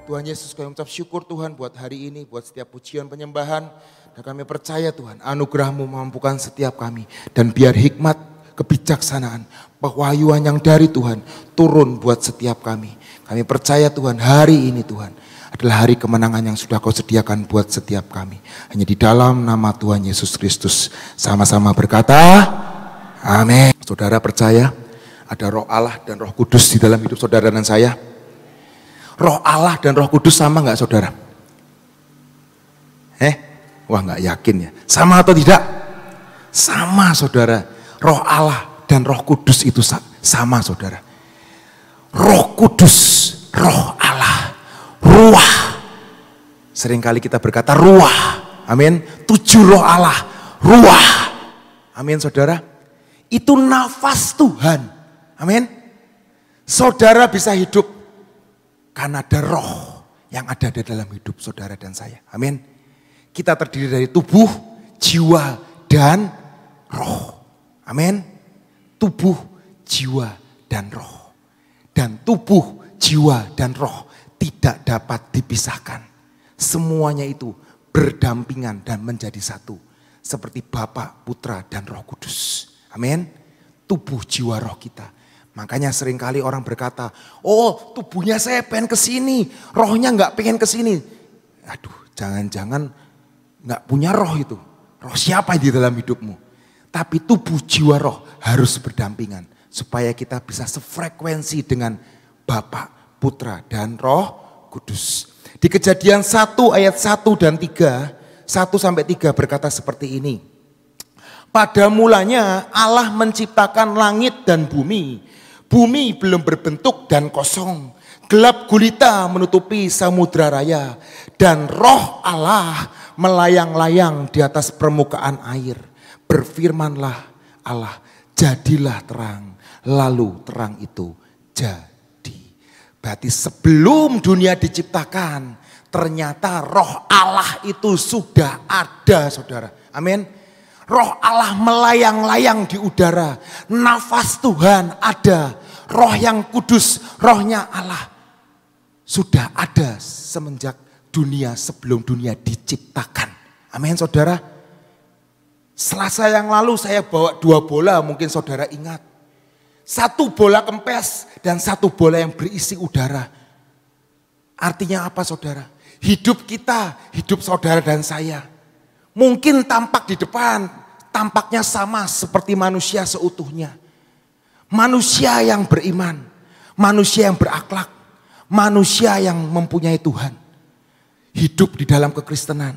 Tuhan Yesus, kami ucap syukur Tuhan buat hari ini, buat setiap pujian penyembahan. Dan kami percaya Tuhan, anugerah-Mu memampukan setiap kami. Dan biar hikmat, kebijaksanaan, pewahyuan yang dari Tuhan turun buat setiap kami. Kami percaya Tuhan, hari ini Tuhan adalah hari kemenangan yang sudah Kau sediakan buat setiap kami. Hanya di dalam nama Tuhan Yesus Kristus. Sama-sama berkata, amin. Saudara percaya ada Roh Allah dan Roh Kudus di dalam hidup saudara dan saya? Roh Allah dan Roh Kudus sama nggak saudara? Wah nggak yakin ya. Sama atau tidak? Sama saudara. Roh Allah dan Roh Kudus itu sama saudara. Roh Kudus, Roh Allah, Ruah. Seringkali kita berkata Ruah. Amin. 7 Roh Allah, Ruah. Amin saudara. Itu nafas Tuhan. Amin. Saudara bisa hidup karena ada roh yang ada di dalam hidup saudara dan saya. Amin. Kita terdiri dari tubuh, jiwa, dan roh. Amin. Tubuh, jiwa, dan roh. Dan tubuh, jiwa, dan roh tidak dapat dipisahkan. Semuanya itu berdampingan dan menjadi satu. Seperti Bapa, Putra, dan Roh Kudus. Amin. Tubuh, jiwa, roh kita. Makanya seringkali orang berkata, oh tubuhnya saya pengen ke sini, rohnya nggak pengen ke sini. Aduh, jangan-jangan nggak punya roh itu. Roh siapa di dalam hidupmu? Tapi tubuh, jiwa, roh harus berdampingan supaya kita bisa sefrekuensi dengan Bapa, Putra, dan Roh Kudus. Di Kejadian 1 ayat 1 dan 3, 1-3 berkata seperti ini. Pada mulanya Allah menciptakan langit dan bumi. Bumi belum berbentuk dan kosong. Gelap gulita menutupi samudra raya. Dan roh Allah melayang-layang di atas permukaan air. Berfirmanlah Allah, jadilah terang. Lalu terang itu jadi. Berarti sebelum dunia diciptakan, ternyata roh Allah itu sudah ada saudara. Amin. Roh Allah melayang-layang di udara. Nafas Tuhan ada. Roh yang kudus, rohnya Allah sudah ada semenjak dunia, sebelum dunia diciptakan. Amin saudara. Selasa yang lalu saya bawa 2 bola, mungkin saudara ingat. 1 bola kempes dan 1 bola yang berisi udara. Artinya apa saudara? Hidup kita, hidup saudara dan saya. Mungkin tampak di depan, tampaknya sama seperti manusia seutuhnya. Manusia yang beriman, manusia yang berakhlak, manusia yang mempunyai Tuhan. Hidup di dalam kekristenan.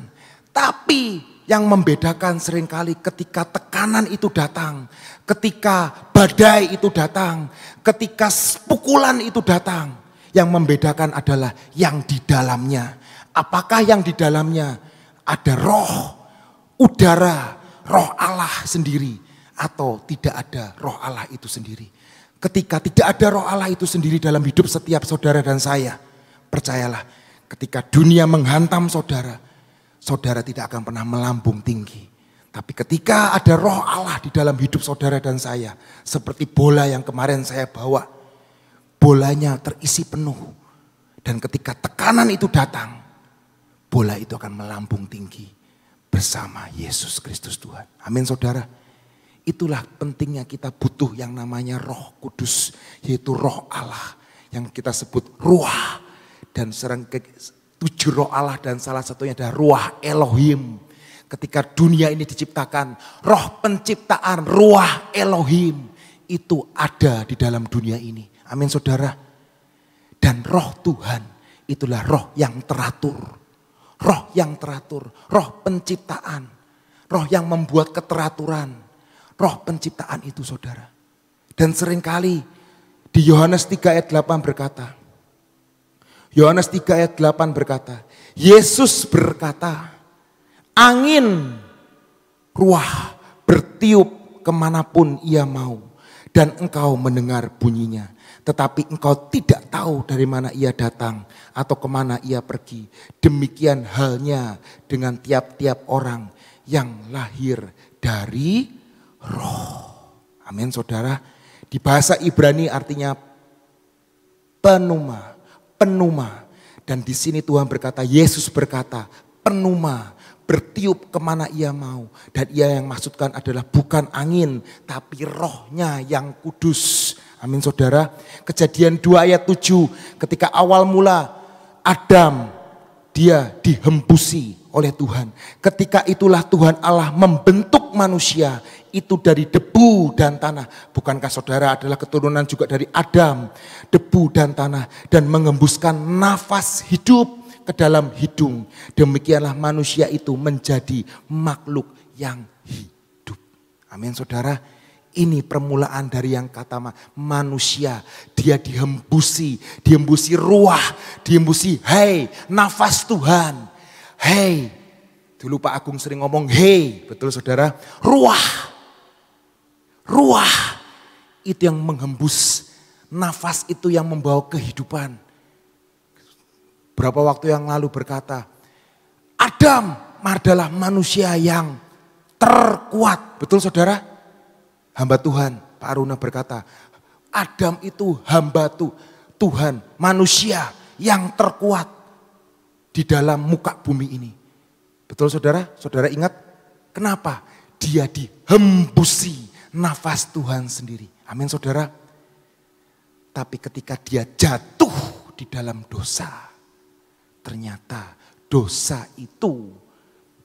Tapi yang membedakan seringkali ketika tekanan itu datang, ketika badai itu datang, ketika pukulan itu datang, yang membedakan adalah yang di dalamnya. Apakah yang di dalamnya ada roh, udara, roh Allah sendiri, atau tidak ada roh Allah itu sendiri. Ketika tidak ada roh Allah itu sendiri dalam hidup setiap saudara dan saya, percayalah ketika dunia menghantam saudara, saudara tidak akan pernah melambung tinggi. Tapi ketika ada roh Allah di dalam hidup saudara dan saya, seperti bola yang kemarin saya bawa, bolanya terisi penuh. Dan ketika tekanan itu datang, bola itu akan melambung tinggi bersama Yesus Kristus Tuhan. Amin saudara. Itulah pentingnya kita butuh yang namanya Roh Kudus, yaitu Roh Allah yang kita sebut Ruah. Dan 7 Roh Allah dan salah satunya ada Ruah Elohim. Ketika dunia ini diciptakan, roh penciptaan Ruah Elohim itu ada di dalam dunia ini. Amin saudara. Dan roh Tuhan itulah roh yang teratur. Roh yang teratur, roh penciptaan, roh yang membuat keteraturan, roh penciptaan itu saudara. Dan seringkali di Yohanes 3 ayat 8 berkata, Yohanes 3 ayat 8 berkata, Yesus berkata, angin ruah bertiup kemanapun ia mau dan engkau mendengar bunyinya. Tetapi engkau tidak tahu dari mana ia datang atau kemana ia pergi. Demikian halnya dengan tiap-tiap orang yang lahir dari roh. Amin saudara. Di bahasa Ibrani artinya penuma. Dan di sini Tuhan berkata, Yesus berkata, penuma bertiup kemana ia mau. Dan ia yang maksudkan adalah bukan angin, tapi rohnya yang kudus. Amin saudara. Kejadian 2 ayat 7, ketika awal mula Adam, dia dihembusi oleh Tuhan. Ketika itulah Tuhan Allah membentuk manusia itu dari debu dan tanah. Bukankah saudara adalah keturunan juga dari Adam, debu dan tanah, dan mengembuskan nafas hidup ke dalam hidung. Demikianlah manusia itu menjadi makhluk yang hidup. Amin saudara. Ini permulaan dari yang kata manusia. Dia dihembusi ruah, dihembusi nafas Tuhan. Dulu Pak Agung sering ngomong betul saudara. Ruah itu yang menghembus, nafas itu yang membawa kehidupan. Berapa waktu yang lalu berkata, Adam adalah manusia yang terkuat. Betul saudara? Hamba Tuhan, Pak Aruna berkata, Adam itu hamba Tuhan, manusia yang terkuat di dalam muka bumi ini. Betul saudara? Saudara ingat kenapa? Dia dihembusi nafas Tuhan sendiri. Amin saudara. Tapi ketika dia jatuh di dalam dosa, ternyata dosa itu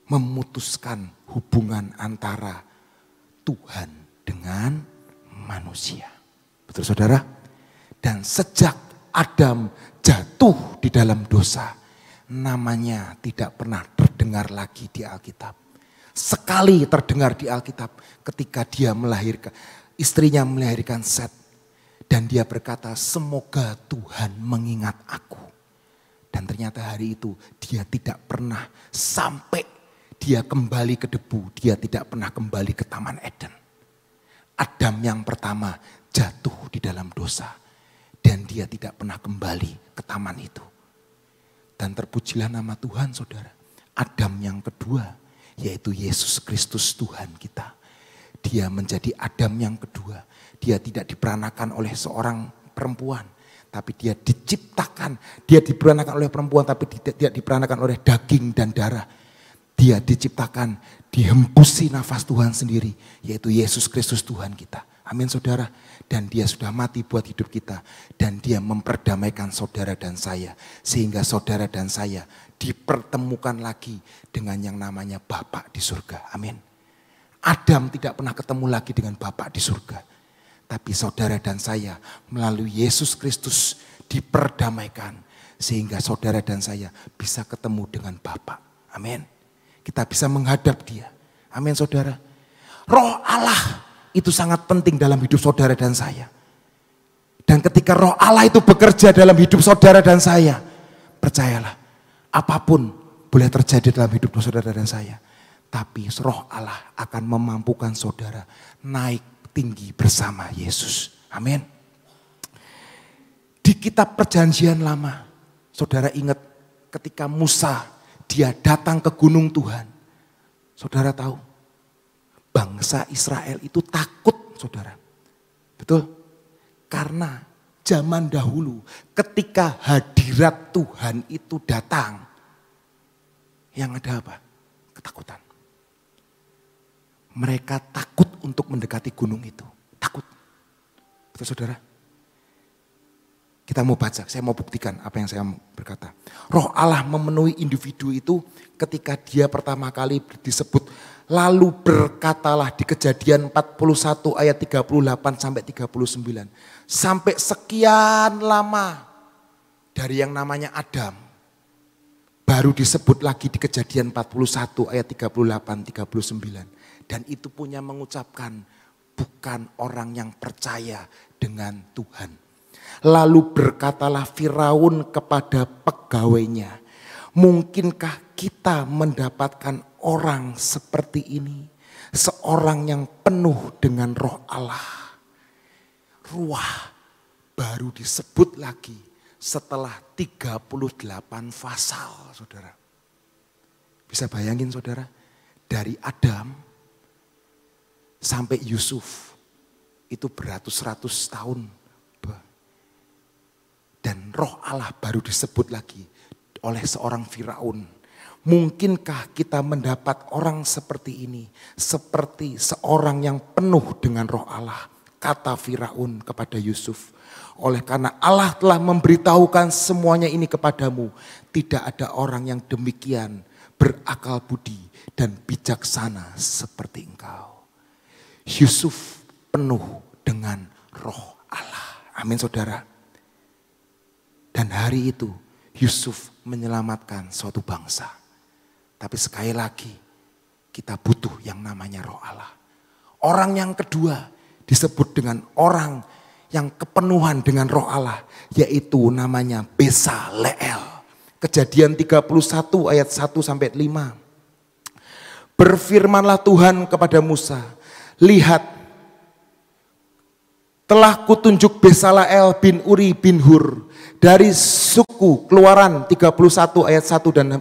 memutuskan hubungan antara Tuhan dengan manusia. Betul saudara? Dan sejak Adam jatuh di dalam dosa, namanya tidak pernah terdengar lagi di Alkitab. Sekali terdengar di Alkitab ketika dia melahirkan, istrinya melahirkan Set. Dan dia berkata, semoga Tuhan mengingat aku. Dan ternyata hari itu dia tidak pernah sampai dia kembali ke debu. Dia tidak pernah kembali ke Taman Eden. Adam yang pertama jatuh di dalam dosa. Dan dia tidak pernah kembali ke taman itu. Dan terpujilah nama Tuhan saudara. Adam yang kedua yaitu Yesus Kristus Tuhan kita. Dia menjadi Adam yang kedua. Dia tidak diperanakan oleh seorang perempuan. Tapi dia diciptakan. Dia diperanakan oleh perempuan tapi tidak diperanakan oleh daging dan darah. Dia diciptakan, dihembusi nafas Tuhan sendiri, yaitu Yesus Kristus Tuhan kita. Amin saudara. Dan dia sudah mati buat hidup kita. Dan dia memperdamaikan saudara dan saya. Sehingga saudara dan saya dipertemukan lagi dengan yang namanya Bapa di surga. Amin. Adam tidak pernah ketemu lagi dengan Bapa di surga. Tapi saudara dan saya melalui Yesus Kristus diperdamaikan. Sehingga saudara dan saya bisa ketemu dengan Bapa. Amin. Kita bisa menghadap dia. Amin saudara. Roh Allah itu sangat penting dalam hidup saudara dan saya. Dan ketika roh Allah itu bekerja dalam hidup saudara dan saya. Percayalah, apapun boleh terjadi dalam hidup saudara dan saya. Tapi roh Allah akan memampukan saudara naik tinggi bersama Yesus. Amin. Di kitab perjanjian lama, saudara ingat ketika Musa dia datang ke gunung Tuhan. Saudara tahu, bangsa Israel itu takut saudara. Betul? Karena zaman dahulu ketika hadirat Tuhan itu datang, yang ada apa? Ketakutan. Mereka takut untuk mendekati gunung itu. Takut. Betul saudara? Kita mau baca, saya mau buktikan apa yang saya berkata. Roh Allah memenuhi individu itu ketika dia pertama kali disebut. Lalu berkatalah di Kejadian 41 ayat 38 sampai 39. Sampai sekian lama dari yang namanya Adam. Baru disebut lagi di Kejadian 41 ayat 38, 39. Dan itu punya mengucapkan bukan orang yang percaya dengan Tuhan. Lalu berkatalah Firaun kepada pegawainya, mungkinkah kita mendapatkan orang seperti ini? Seorang yang penuh dengan roh Allah. Ruah baru disebut lagi setelah 38 pasal saudara. Bisa bayangin saudara, dari Adam sampai Yusuf itu beratus-ratus tahun. Dan roh Allah baru disebut lagi oleh seorang Firaun. Mungkinkah kita mendapat orang seperti ini? Seperti seorang yang penuh dengan roh Allah. Kata Firaun kepada Yusuf. Oleh karena Allah telah memberitahukan semuanya ini kepadamu. Tidak ada orang yang demikian berakal budi dan bijaksana seperti engkau. Yusuf penuh dengan roh Allah. Amin saudara. Dan hari itu Yusuf menyelamatkan suatu bangsa. Tapi sekali lagi kita butuh yang namanya roh Allah. Orang yang kedua disebut dengan orang yang kepenuhan dengan roh Allah. Yaitu namanya Besaleel. Kejadian 31 ayat 1-5. Berfirmanlah Tuhan kepada Musa. Lihat, telah kutunjuk Besaleel bin Uri bin Hur dari suku Keluaran 31 ayat 1-5.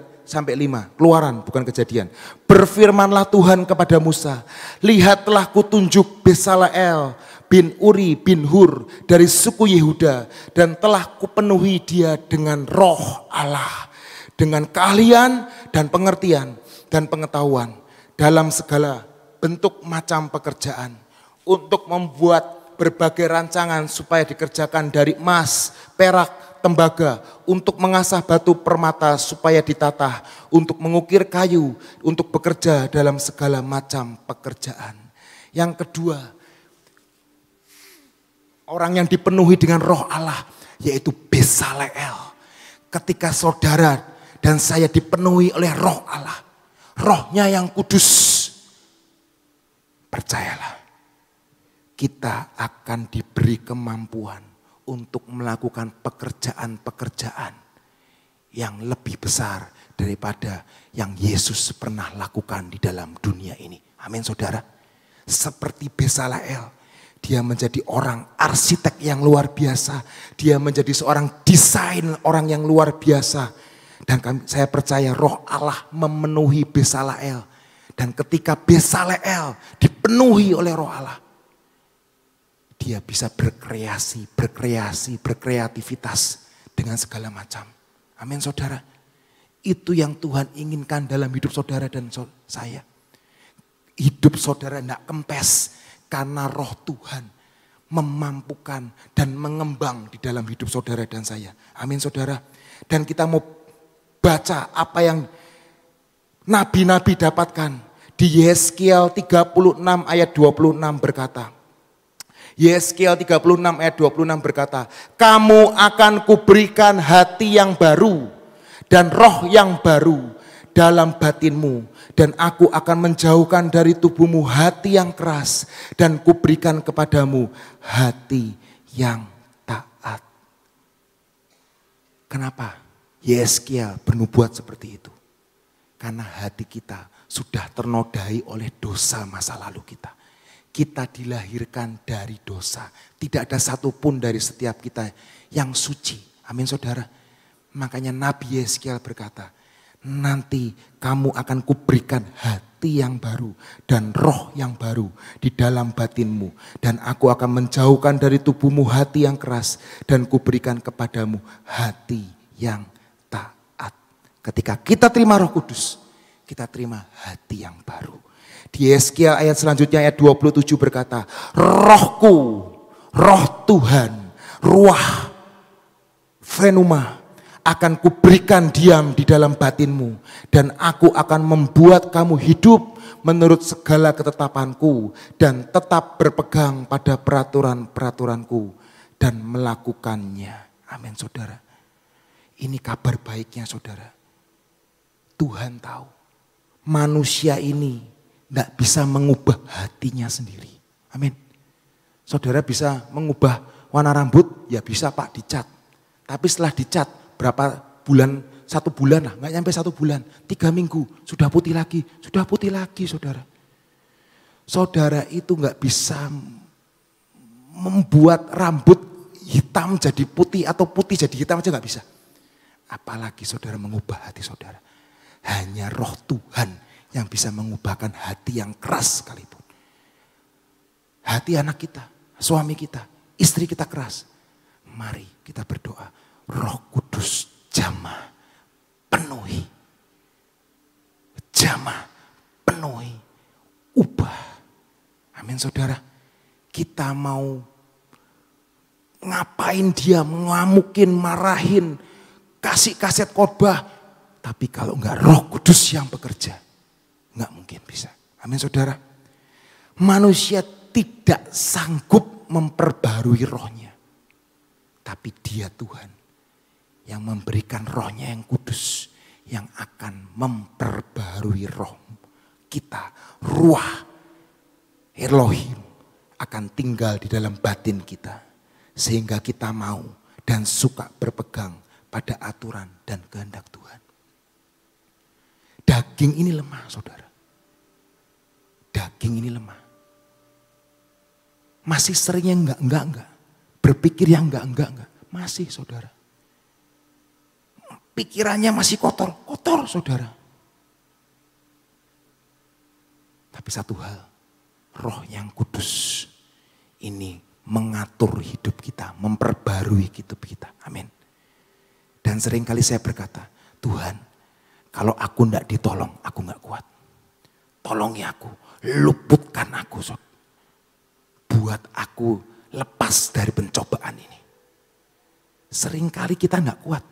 Keluaran bukan Kejadian. Berfirmanlah Tuhan kepada Musa. Lihat, telah kutunjuk Besaleel bin Uri bin Hur dari suku Yehuda dan telah kupenuhi dia dengan roh Allah, dengan keahlian dan pengertian dan pengetahuan dalam segala bentuk macam pekerjaan, untuk membuat berbagai rancangan supaya dikerjakan dari emas, perak, tembaga, untuk mengasah batu permata supaya ditata, untuk mengukir kayu, untuk bekerja dalam segala macam pekerjaan. Yang kedua, orang yang dipenuhi dengan roh Allah yaitu Besaleel. Ketika saudara dan saya dipenuhi oleh roh Allah, rohnya yang kudus, percayalah kita akan diberi kemampuan untuk melakukan pekerjaan-pekerjaan yang lebih besar daripada yang Yesus pernah lakukan di dalam dunia ini. Amin saudara. Seperti Besaleel, dia menjadi orang arsitek yang luar biasa. Dia menjadi seorang desain orang yang luar biasa. Dan saya percaya roh Allah memenuhi Besaleel. Dan ketika Besaleel dipenuhi oleh roh Allah, dia bisa berkreativitas dengan segala macam. Amin saudara. Itu yang Tuhan inginkan dalam hidup saudara dan saya. Hidup saudara tidak kempes karena roh Tuhan memampukan dan mengembang di dalam hidup saudara dan saya. Amin saudara. Dan kita mau baca apa yang nabi-nabi dapatkan. Di Yeskiel 36 ayat 26 berkata. Yeskiel 36 ayat 26 berkata, kamu akan kuberikan hati yang baru dan roh yang baru dalam batinmu, dan aku akan menjauhkan dari tubuhmu hati yang keras dan kuberikan kepadamu hati yang taat. Kenapa Yeskiel bernubuat seperti itu? Karena hati kita sudah ternodai oleh dosa masa lalu kita. Kita dilahirkan dari dosa. Tidak ada satupun dari setiap kita yang suci. Amin saudara. Makanya Nabi Yeskiel berkata, nanti kamu akan kuberikan hati yang baru dan roh yang baru di dalam batinmu. Dan aku akan menjauhkan dari tubuhmu hati yang keras dan kuberikan kepadamu hati yang taat. Ketika kita terima Roh Kudus, kita terima hati yang baru. Di Yeskiel ayat selanjutnya ayat 27 berkata, rohku, roh Tuhan, ruah, fenuma, akan kuberikan diam di dalam batinmu. Dan aku akan membuat kamu hidup menurut segala ketetapanku. Dan tetap berpegang pada peraturan-peraturanku dan melakukannya. Amin saudara. Ini kabar baiknya saudara. Tuhan tahu manusia ini tidak bisa mengubah hatinya sendiri. Amin. Saudara bisa mengubah warna rambut? Ya bisa Pak, dicat. Tapi setelah dicat berapa bulan, 1 bulan lah, nggak nyampe 1 bulan, 3 minggu, sudah putih lagi saudara. Saudara itu nggak bisa membuat rambut hitam jadi putih atau putih jadi hitam aja nggak bisa. Apalagi saudara mengubah hati saudara. Hanya roh Tuhan yang bisa mengubahkan hati yang keras sekalipun. Hati anak kita, suami kita, istri kita keras. Mari kita berdoa, Roh Kudus jamah, Amin saudara. Kita mau ngapain dia, ngamukin, marahin, kasih kaset khotbah. Tapi kalau enggak Roh Kudus yang bekerja, enggak mungkin bisa. Amin saudara. Manusia tidak sanggup memperbarui rohnya. Tapi dia Tuhan yang memberikan rohnya yang kudus. Yang akan memperbarui roh kita. Ruah Elohim akan tinggal di dalam batin kita. Sehingga kita mau dan suka berpegang pada aturan dan kehendak Tuhan. Daging ini lemah saudara. Daging ini lemah. Masih seringnya enggak. Berpikir yang enggak. Masih saudara. Pikirannya masih kotor saudara. Tapi satu hal, Roh yang kudus ini mengatur hidup kita, memperbarui hidup kita. Amin. Dan seringkali saya berkata, Tuhan, kalau aku tidak ditolong, aku nggak kuat. Tolongi aku, luputkan aku, buat aku lepas dari pencobaan ini. Seringkali kita nggak kuat.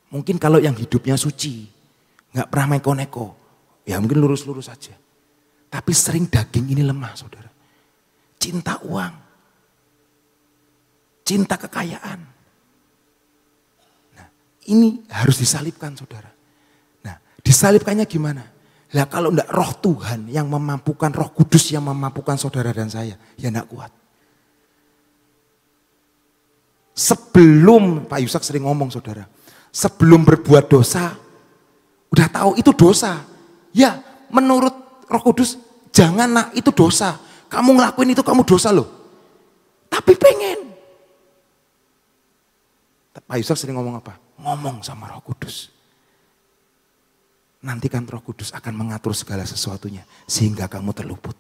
Mungkin kalau yang hidupnya suci, nggak pernah neko-neko, ya mungkin lurus-lurus saja. Tapi sering daging ini lemah saudara. Cinta uang, cinta kekayaan. Nah ini harus disalibkan saudara. Nah disalibkannya gimana? Lah kalau enggak roh Tuhan yang memampukan, Roh Kudus yang memampukan saudara dan saya, ya enggak kuat. Sebelum, Pak Yusak sering ngomong saudara, sebelum berbuat dosa, udah tahu itu dosa. Ya menurut Roh Kudus, jangan nak itu dosa. Kamu ngelakuin itu kamu dosa loh. Tapi pengen. Pak Yusak sering ngomong apa? Ngomong sama Roh Kudus. Nanti kan Roh Kudus akan mengatur segala sesuatunya. Sehingga kamu terluput.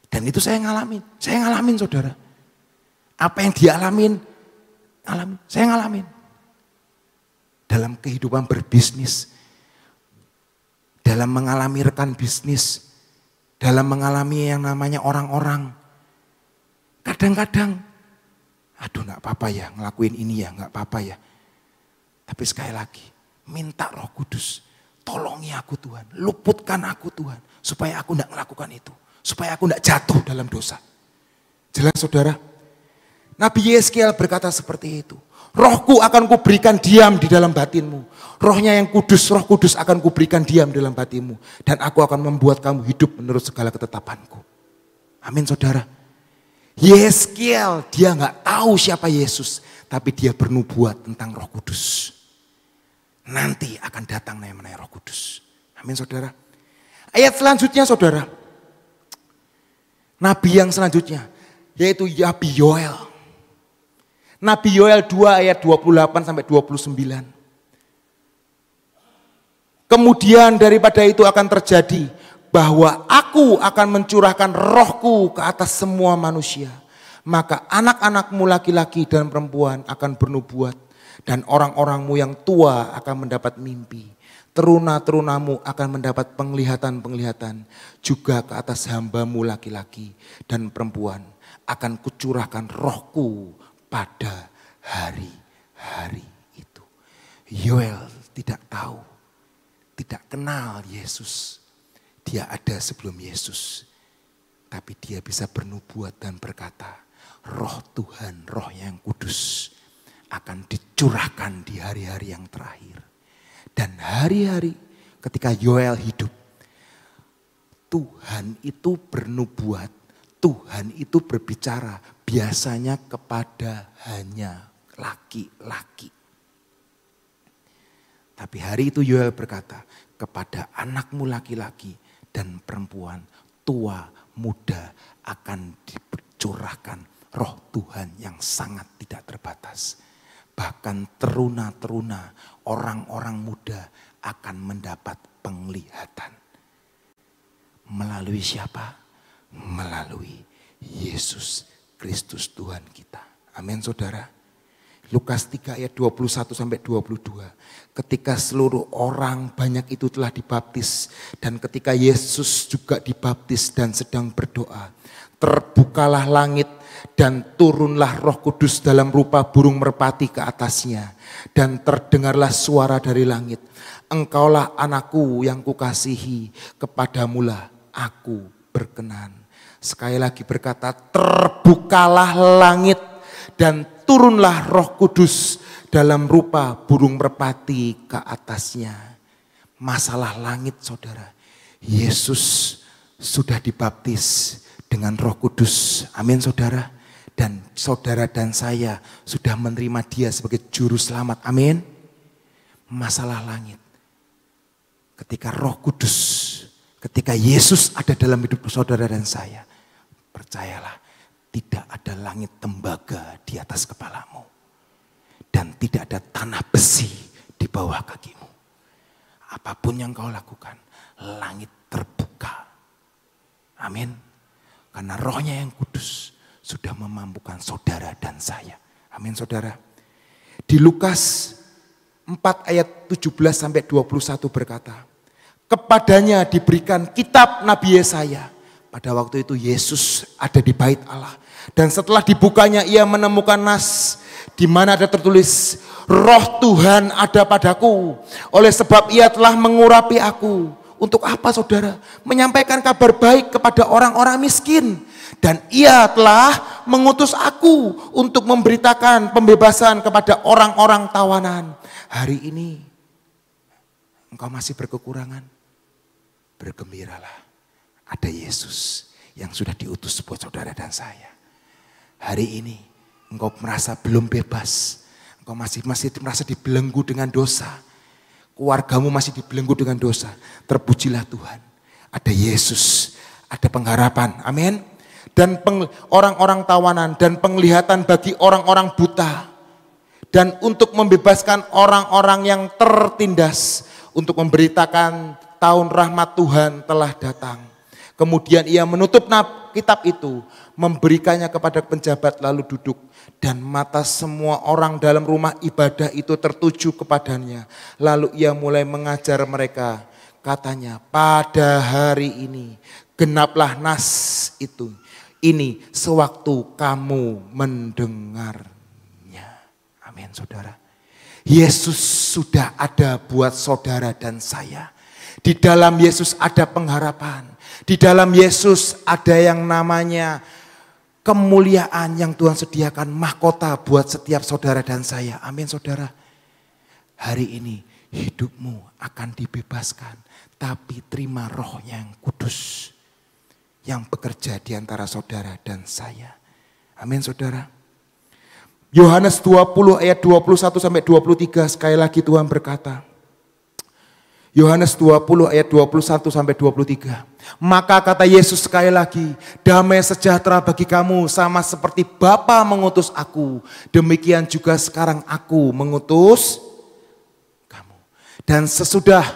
Dan itu saya ngalamin. Saya ngalamin saudara. Apa yang dia alamin, saya ngalamin. Dalam kehidupan berbisnis. Dalam mengalami rekan bisnis. Dalam mengalami yang namanya orang-orang. Kadang-kadang. Aduh gak apa-apa ya ngelakuin ini ya. Gak apa-apa ya. Tapi sekali lagi. Minta Roh Kudus. Tolongi aku Tuhan. Luputkan aku Tuhan. Supaya aku gak melakukan itu. Supaya aku gak jatuh dalam dosa. Jelas saudara? Nabi Yeskiel berkata seperti itu. Rohku akan kuberikan diam di dalam batinmu. Rohnya yang kudus, Roh Kudus akan kuberikan diam di dalam batinmu. Dan aku akan membuat kamu hidup menurut segala ketetapanku. Amin saudara. Yeskiel dia gak tahu siapa Yesus. Tapi dia bernubuat tentang Roh Kudus. Nanti akan datang namanya Roh Kudus. Amin saudara. Ayat selanjutnya saudara. Nabi yang selanjutnya. Yaitu Nabi Yoel. Nabi Yoel 2 ayat 28 sampai 29. Kemudian daripada itu akan terjadi bahwa aku akan mencurahkan rohku ke atas semua manusia. Maka anak-anakmu laki-laki dan perempuan akan bernubuat. Dan orang-orangmu yang tua akan mendapat mimpi. Teruna-terunamu akan mendapat penglihatan-penglihatan. Juga ke atas hambamu laki-laki dan perempuan. Akan kucurahkan rohku pada hari-hari itu. Yoel tidak tahu, tidak kenal Yesus. Dia ada sebelum Yesus. Tapi dia bisa bernubuat dan berkata, Roh Tuhan, Roh yang kudus akan dicurahkan di hari-hari yang terakhir. Dan hari-hari ketika Yoel hidup, Tuhan itu bernubuat. Tuhan itu berbicara biasanya kepada hanya laki-laki. Tapi hari itu Yoel berkata kepada anakmu laki-laki dan perempuan, tua, muda akan dicurahkan roh Tuhan yang sangat tidak terbatas. Bahkan teruna-teruna orang-orang muda akan mendapat penglihatan. Melalui siapa? Melalui Yesus Kristus Tuhan kita. Amin saudara. Lukas 3 ayat 21 sampai 22. Ketika seluruh orang banyak itu telah dibaptis. Dan ketika Yesus juga dibaptis dan sedang berdoa. Terbukalah langit dan turunlah Roh Kudus dalam rupa burung merpati ke atasnya. Dan terdengarlah suara dari langit. Engkaulah anakku yang kukasihi, kepadamulah aku berkenan. Sekali lagi berkata, terbukalah langit dan turunlah Roh Kudus dalam rupa burung merpati ke atasnya. Masalah langit saudara, Yesus sudah dibaptis dengan Roh Kudus. Amin saudara. Dan saudara dan saya sudah menerima dia sebagai juru selamat. Amin. Masalah langit. Ketika Roh Kudus, ketika Yesus ada dalam hidup saudara dan saya, percayalah, tidak ada langit tembaga di atas kepalamu. Dan tidak ada tanah besi di bawah kakimu. Apapun yang kau lakukan, langit terbuka. Amin. Karena Rohnya yang kudus sudah memampukan saudara dan saya. Amin saudara. Di Lukas 4 ayat 17 sampai 21 berkata, kepadanya diberikan kitab Nabi Yesaya. Pada waktu itu Yesus ada di bait Allah. Dan setelah dibukanya ia menemukan nas di mana ada tertulis, Roh Tuhan ada padaku. Oleh sebab ia telah mengurapi aku. Untuk apa saudara? Menyampaikan kabar baik kepada orang-orang miskin. Dan ia telah mengutus aku untuk memberitakan pembebasan kepada orang-orang tawanan. Hari ini engkau masih berkekurangan. Bergembiralah. Ada Yesus yang sudah diutus buat saudara dan saya. Hari ini engkau merasa belum bebas. Engkau masih merasa dibelenggu dengan dosa. Keluargamu masih dibelenggu dengan dosa. Terpujilah Tuhan. Ada Yesus. Ada pengharapan. Amin. Dan orang-orang tawanan. Dan penglihatan bagi orang-orang buta. Dan untuk membebaskan orang-orang yang tertindas. Untuk memberitakan tahun rahmat Tuhan telah datang. Kemudian ia menutup kitab itu. Memberikannya kepada penjabat lalu duduk. Dan mata semua orang dalam rumah ibadah itu tertuju kepadanya. Lalu ia mulai mengajar mereka. Katanya, pada hari ini genaplah nas itu. Ini sewaktu kamu mendengarnya. Amin saudara. Yesus sudah ada buat saudara dan saya. Di dalam Yesus ada pengharapan. Di dalam Yesus ada yang namanya kemuliaan yang Tuhan sediakan, mahkota buat setiap saudara dan saya. Amin saudara. Hari ini hidupmu akan dibebaskan. Tapi terima Roh yang kudus. Yang bekerja di antara saudara dan saya. Amin saudara. Yohanes 20 ayat 21 sampai 23 sekali lagi Tuhan berkata. Yohanes 20 ayat 21 sampai 23. Maka kata Yesus sekali lagi, damai sejahtera bagi kamu sama seperti Bapa mengutus aku. Demikian juga sekarang aku mengutus kamu. Dan sesudah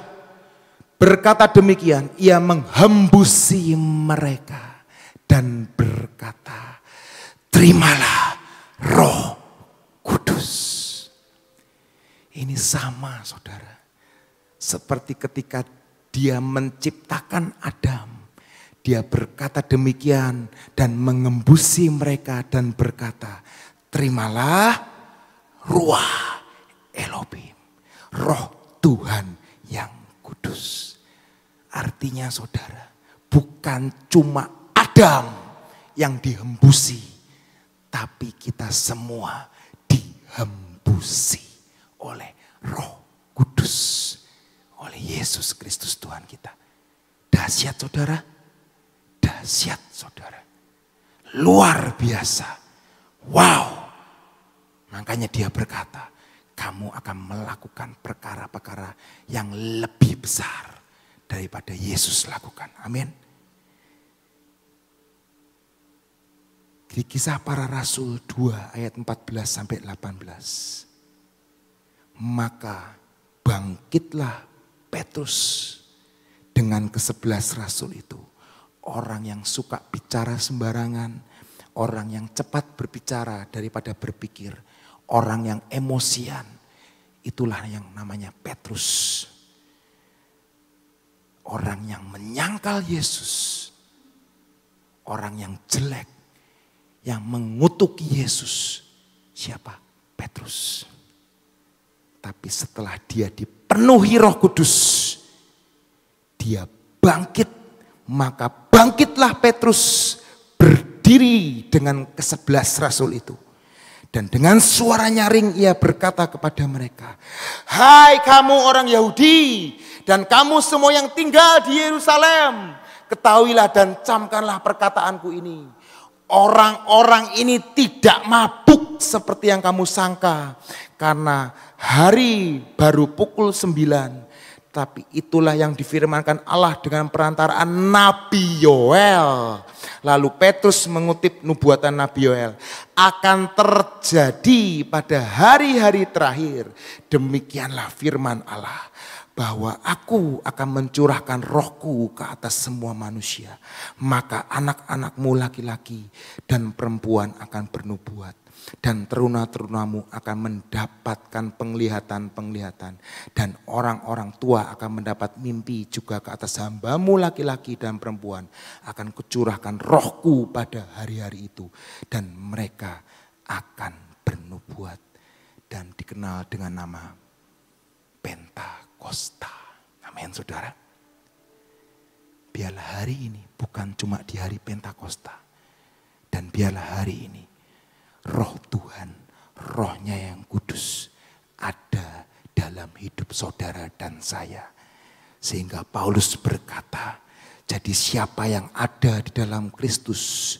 berkata demikian, ia menghembusi mereka dan berkata, terimalah Roh Kudus. Ini sama saudara. Seperti ketika dia menciptakan Adam. Dia berkata demikian dan mengembusi mereka dan berkata, terimalah Ruah Elohim. Roh Tuhan yang kudus. Artinya saudara, bukan cuma Adam yang dihembusi. Tapi kita semua dihembusi oleh Roh Kudus. Oleh Yesus Kristus Tuhan kita. Dahsyat saudara. Dahsyat saudara. Luar biasa. Wow. Makanya dia berkata, kamu akan melakukan perkara-perkara yang lebih besar daripada Yesus lakukan. Amin. Di Kisah Para Rasul 2 ayat 14 sampai 18. Maka bangkitlah Petrus dengan ke-11 rasul itu. Orang yang suka bicara sembarangan. Orang yang cepat berbicara daripada berpikir. Orang yang emosian. Itulah yang namanya Petrus. Orang yang menyangkal Yesus. orang yang jelek, yang mengutuki Yesus. Siapa? Petrus. Tapi setelah dia dipenuhi Roh Kudus, dia bangkit. Maka bangkitlah Petrus berdiri dengan ke-11 rasul itu. Dan dengan suara nyaring ia berkata kepada mereka, "Hai kamu orang Yahudi dan kamu semua yang tinggal di Yerusalem, ketahuilah dan camkanlah perkataanku ini. Orang-orang ini tidak mabuk seperti yang kamu sangka, karena hari baru pukul 9. Tapi itulah yang difirmankan Allah dengan perantaraan Nabi Yoel." Lalu Petrus mengutip nubuatan Nabi Yoel. "Akan terjadi pada hari-hari terakhir, demikianlah firman Allah, bahwa aku akan mencurahkan rohku ke atas semua manusia. Maka anak-anakmu laki-laki dan perempuan akan bernubuat. Dan teruna-terunamu akan mendapatkan penglihatan-penglihatan. Dan orang-orang tua akan mendapat mimpi juga ke atas hambamu laki-laki dan perempuan. Akan kucurahkan rohku pada hari-hari itu. Dan mereka akan bernubuat." Dan dikenal dengan nama Pentakosta. Amin saudara. Biarlah hari ini bukan cuma di hari Pentakosta. Dan biarlah hari ini Roh Tuhan, rohnya yang kudus ada dalam hidup saudara dan saya. Sehingga Paulus berkata, jadi siapa yang ada di dalam Kristus,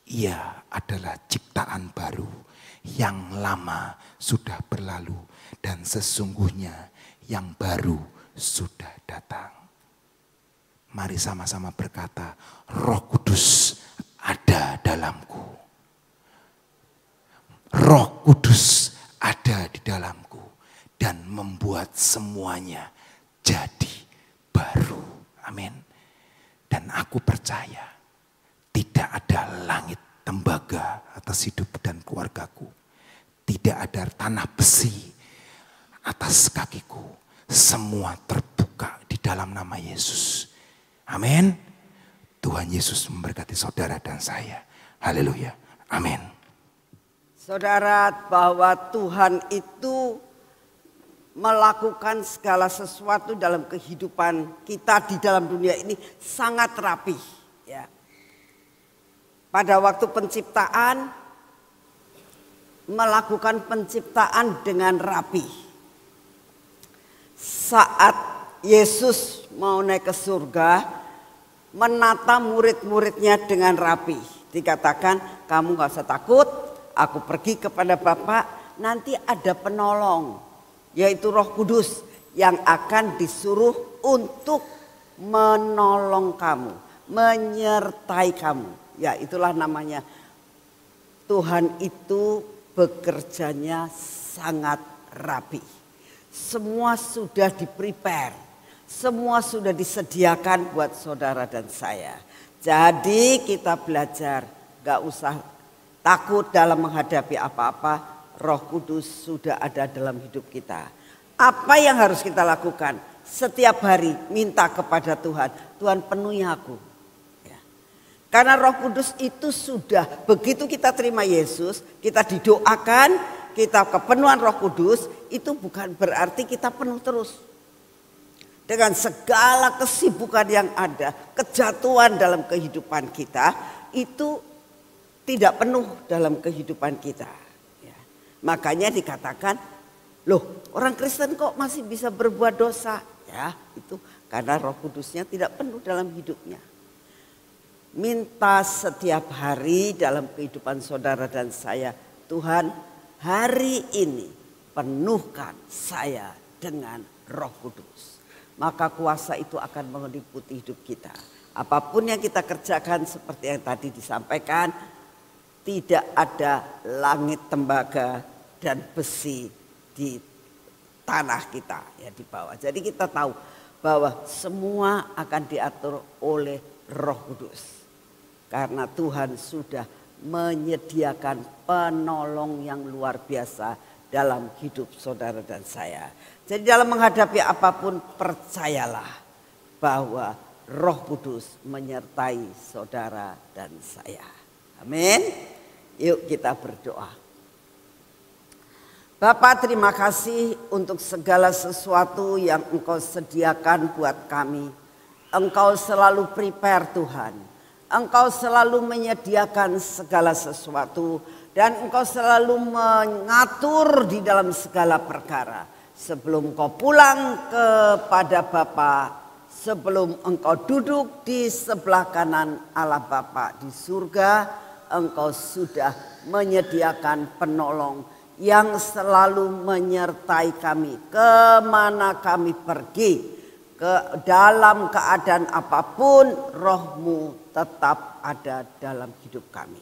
ia adalah ciptaan baru. Yang lama sudah berlalu dan sesungguhnya yang baru sudah datang. Mari sama-sama berkata, Roh Kudus ada dalamku. Roh Kudus ada di dalamku dan membuat semuanya jadi baru. Amin. Dan aku percaya tidak ada langit tembaga atas hidup dan keluargaku. Tidak ada tanah besi atas kakiku. Semua terbuka di dalam nama Yesus. Amin. Tuhan Yesus memberkati saudara dan saya. Haleluya. Amin. Saudara, bahwa Tuhan itu melakukan segala sesuatu dalam kehidupan kita di dalam dunia ini sangat rapi. Ya. Pada waktu penciptaan, melakukan penciptaan dengan rapi. Saat Yesus mau naik ke surga, menata murid-muridnya dengan rapi. Dikatakan, kamu gak usah takut. Aku pergi kepada Bapa, nanti ada penolong, yaitu Roh Kudus yang akan disuruh untuk menolong kamu, menyertai kamu. Ya, itulah namanya. Tuhan itu bekerjanya sangat rapi. Semua sudah di-prepare, semua sudah disediakan buat saudara dan saya. Jadi kita belajar, gak usah takut dalam menghadapi apa-apa, Roh Kudus sudah ada dalam hidup kita. Apa yang harus kita lakukan? Setiap hari minta kepada Tuhan, Tuhan penuhi aku. Ya. Karena Roh Kudus itu sudah, begitu kita terima Yesus, kita didoakan, kita kepenuhan Roh Kudus, itu bukan berarti kita penuh terus. Dengan segala kesibukan yang ada, kejatuhan dalam kehidupan kita, itu tidak penuh dalam kehidupan kita. Ya. Makanya dikatakan, loh orang Kristen kok masih bisa berbuat dosa? Ya itu karena Roh Kudusnya tidak penuh dalam hidupnya. Minta setiap hari dalam kehidupan saudara dan saya, Tuhan hari ini penuhkan saya dengan Roh Kudus. Maka kuasa itu akan meliputi hidup kita. Apapun yang kita kerjakan seperti yang tadi disampaikan, tidak ada langit tembaga dan besi di tanah kita ya di bawah. Jadi kita tahu bahwa semua akan diatur oleh Roh Kudus. Karena Tuhan sudah menyediakan penolong yang luar biasa dalam hidup saudara dan saya. Jadi dalam menghadapi apapun percayalah bahwa Roh Kudus menyertai saudara dan saya. Amin. Yuk kita berdoa. Bapa, terima kasih untuk segala sesuatu yang Engkau sediakan buat kami. Engkau selalu prepare Tuhan. Engkau selalu menyediakan segala sesuatu. Dan Engkau selalu mengatur di dalam segala perkara. Sebelum Engkau pulang kepada Bapa, sebelum Engkau duduk di sebelah kanan Allah Bapa di surga, Engkau sudah menyediakan penolong yang selalu menyertai kami kemana kami pergi, ke dalam keadaan apapun Roh-Mu tetap ada dalam hidup kami.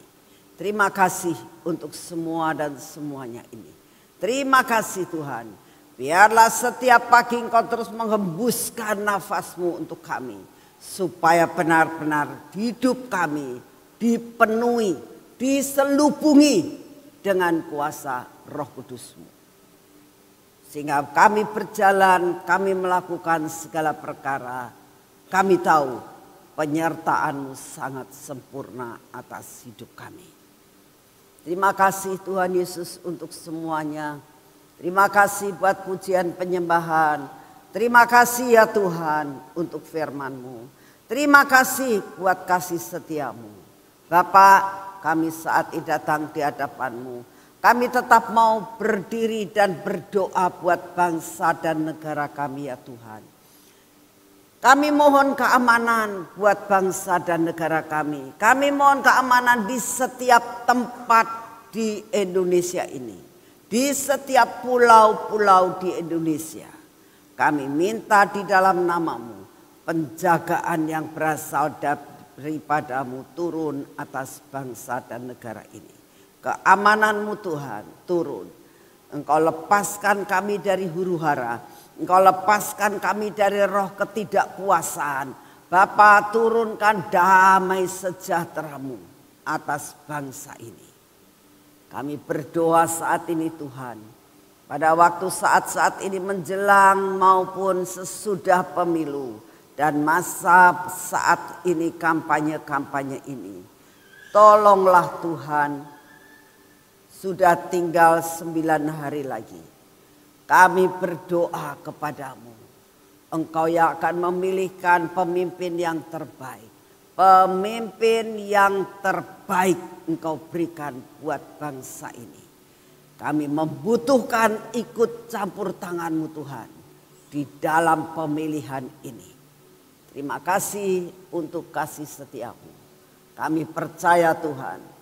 Terima kasih untuk semua dan semuanya ini. Terima kasih Tuhan. Biarlah setiap pagi Engkau terus menghembuskan nafas-Mu untuk kami, supaya benar-benar hidup kami dipenuhi, diselubungi dengan kuasa Roh Kudus-Mu. Sehingga kami berjalan, kami melakukan segala perkara. Kami tahu penyertaan-Mu sangat sempurna atas hidup kami. Terima kasih Tuhan Yesus untuk semuanya. Terima kasih buat pujian penyembahan. Terima kasih ya Tuhan untuk firman-Mu. Terima kasih buat kasih setia-Mu. Bapa, kami saat ini datang di hadapan-Mu. Kami tetap mau berdiri dan berdoa buat bangsa dan negara kami ya Tuhan. Kami mohon keamanan buat bangsa dan negara kami. Kami mohon keamanan di setiap tempat di Indonesia ini. Di setiap pulau-pulau di Indonesia. Kami minta di dalam nama-Mu penjagaan yang berasal daripada-Mu turun atas bangsa dan negara ini. Keamanan-Mu Tuhan turun. Engkau lepaskan kami dari huru-hara. Engkau lepaskan kami dari roh ketidakpuasan. Bapa, turunkan damai sejahtera-Mu atas bangsa ini. Kami berdoa saat ini Tuhan. Pada waktu saat-saat ini menjelang maupun sesudah pemilu. Dan masa saat ini kampanye-kampanye ini. Tolonglah Tuhan. Sudah tinggal 9 hari lagi. Kami berdoa kepada-Mu. Engkau yang akan memilihkan pemimpin yang terbaik. Pemimpin yang terbaik Engkau berikan buat bangsa ini. Kami membutuhkan ikut campur tangan-Mu Tuhan. Di dalam pemilihan ini. Terima kasih untuk kasih setia-Mu. Kami percaya Tuhan.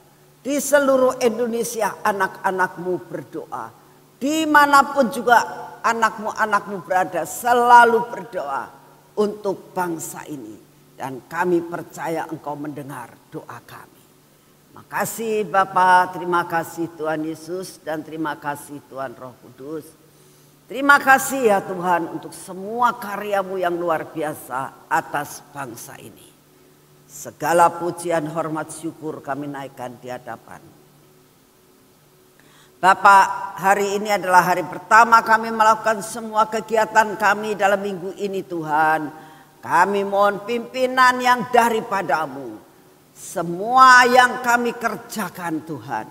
Di seluruh Indonesia anak-anak-Mu berdoa. Dimanapun juga anak-Mu berada selalu berdoa untuk bangsa ini. Dan kami percaya Engkau mendengar doa kami. Makasih Bapa, terima kasih Tuhan Yesus dan terima kasih Tuhan Roh Kudus. Terima kasih ya Tuhan untuk semua karya-Mu yang luar biasa atas bangsa ini. Segala pujian, hormat, syukur kami naikkan di hadapan. Bapak, hari ini adalah hari pertama kami melakukan semua kegiatan kami dalam minggu ini Tuhan. Kami mohon pimpinan yang daripada-Mu. Semua yang kami kerjakan Tuhan.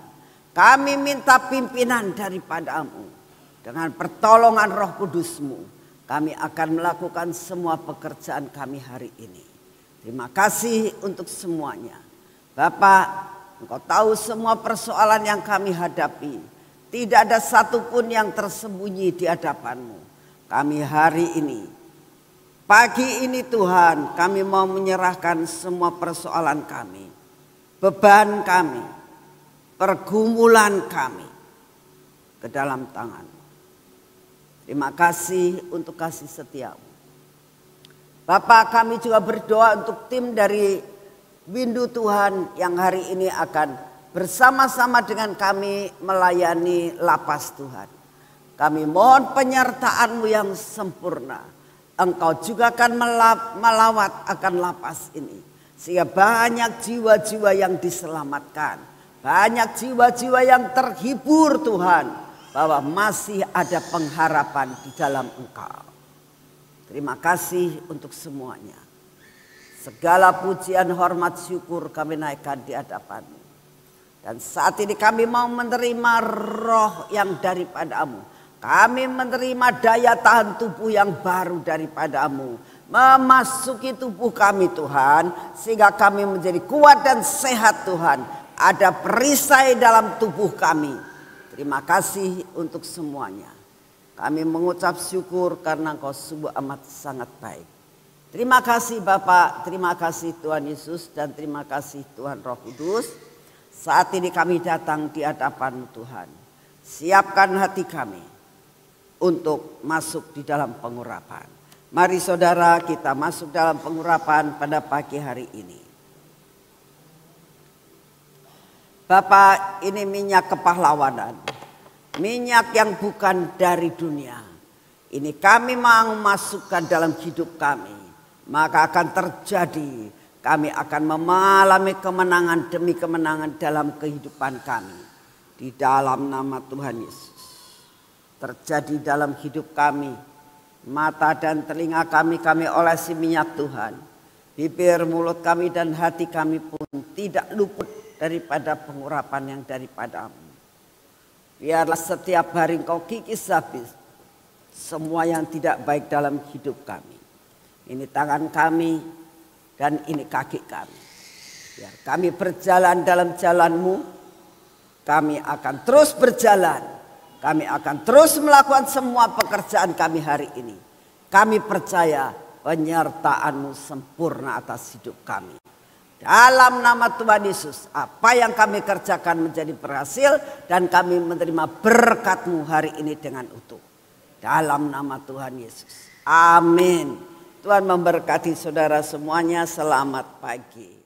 Kami minta pimpinan daripada-Mu. Dengan pertolongan Roh Kudus-Mu. Kami akan melakukan semua pekerjaan kami hari ini. Terima kasih untuk semuanya. Bapak, Engkau tahu semua persoalan yang kami hadapi. Tidak ada satupun yang tersembunyi di hadapan-Mu. Kami hari ini, pagi ini Tuhan, kami mau menyerahkan semua persoalan kami. Beban kami, pergumulan kami ke dalam tangan-Mu. Terima kasih untuk kasih setia-Mu. Bapak, kami juga berdoa untuk tim dari Windu Tuhan yang hari ini akan bersama-sama dengan kami melayani lapas Tuhan. Kami mohon penyertaan-Mu yang sempurna. Engkau juga akan melawat akan lapas ini. Sehingga banyak jiwa-jiwa yang diselamatkan. Banyak jiwa-jiwa yang terhibur Tuhan. Bahwa masih ada pengharapan di dalam Engkau. Terima kasih untuk semuanya. Segala pujian, hormat, syukur kami naikkan di hadapan-Mu. Dan saat ini kami mau menerima roh yang daripada-Mu. Kami menerima daya tahan tubuh yang baru daripada-Mu. Memasuki tubuh kami Tuhan. Sehingga kami menjadi kuat dan sehat Tuhan. Ada perisai dalam tubuh kami. Terima kasih untuk semuanya. Kami mengucap syukur karena Engkau sungguh amat sangat baik. Terima kasih Bapak, terima kasih Tuhan Yesus, dan terima kasih Tuhan Roh Kudus. Saat ini kami datang di hadapan Tuhan. Siapkan hati kami untuk masuk di dalam pengurapan. Mari saudara kita masuk dalam pengurapan pada pagi hari ini. Bapak, ini minyak kepahlawanan. Minyak yang bukan dari dunia. Ini kami mau masukkan dalam hidup kami. Maka akan terjadi, kami akan mengalami kemenangan demi kemenangan dalam kehidupan kami. Di dalam nama Tuhan Yesus. Terjadi dalam hidup kami. Mata dan telinga kami olesi minyak Tuhan. Bibir, mulut kami dan hati kami pun tidak luput daripada pengurapan yang daripada-Mu. Biarlah setiap hari Engkau kikis habis semua yang tidak baik dalam hidup kami. Ini tangan kami dan ini kaki kami. Biar kami berjalan dalam jalan-Mu. Kami akan terus berjalan. Kami akan terus melakukan semua pekerjaan kami hari ini. Kami percaya penyertaan-Mu sempurna atas hidup kami. Dalam nama Tuhan Yesus, apa yang kami kerjakan menjadi berhasil dan kami menerima berkat-Mu hari ini dengan utuh. Dalam nama Tuhan Yesus. Amin. Tuhan memberkati saudara semuanya. Selamat pagi.